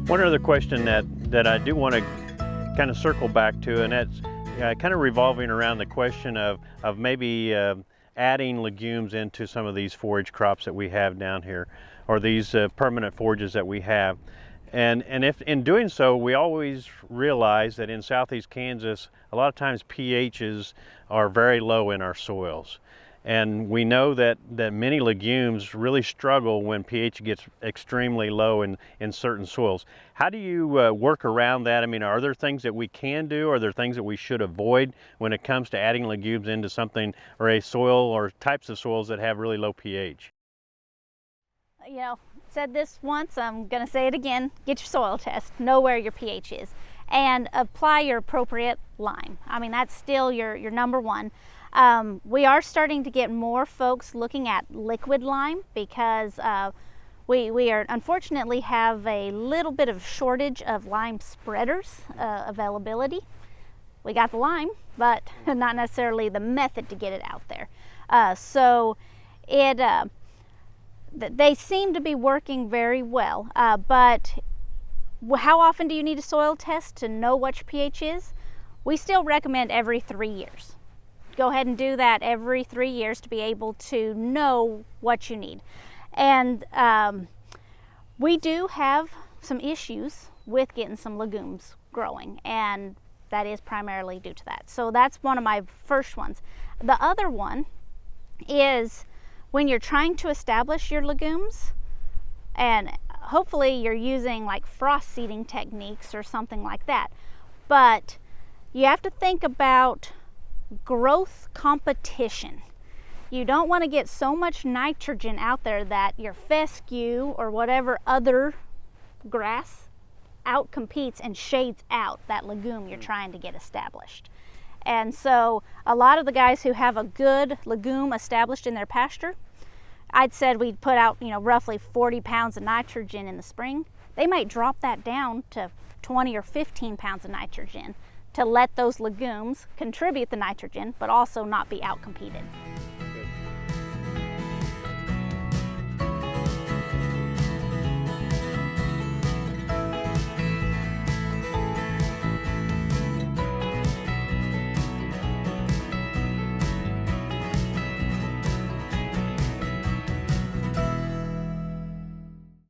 One other question that I do want to kind of circle back to, and that's kind of revolving around the question of maybe adding legumes into some of these forage crops that we have down here, or these permanent forages that we have. And if in doing so, we always realize that in southeast Kansas, a lot of times pHs are very low in our soils. And we know that many legumes really struggle when pH gets extremely low in certain soils. How do you work around that? I mean, are there things that we can do? Are there things that we should avoid when it comes to adding legumes into something, or a soil or types of soils that have really low pH? You know, said this once, I'm going to say it again. Get your soil test, know where your pH is, and apply your appropriate lime. I mean, that's still your number one. We are starting to get more folks looking at liquid lime because we are unfortunately have a little bit of shortage of lime spreaders availability. We got the lime, but not necessarily the method to get it out there. They seem to be working very well, but how often do you need a soil test to know what your pH is? We still recommend every 3 years. Go ahead and do that every 3 years to be able to know what you need. And we do have some issues with getting some legumes growing, and that is primarily due to that. So that's one of my first ones. The other one is when you're trying to establish your legumes, and hopefully you're using like frost seeding techniques or something like that, but you have to think about growth competition. You don't want to get so much nitrogen out there that your fescue or whatever other grass outcompetes and shades out that legume you're trying to get established. And so a lot of the guys who have a good legume established in their pasture, I'd said we'd put out, roughly 40 pounds of nitrogen in the spring. They might drop that down to 20 or 15 pounds of nitrogen to let those legumes contribute the nitrogen, but also not be outcompeted.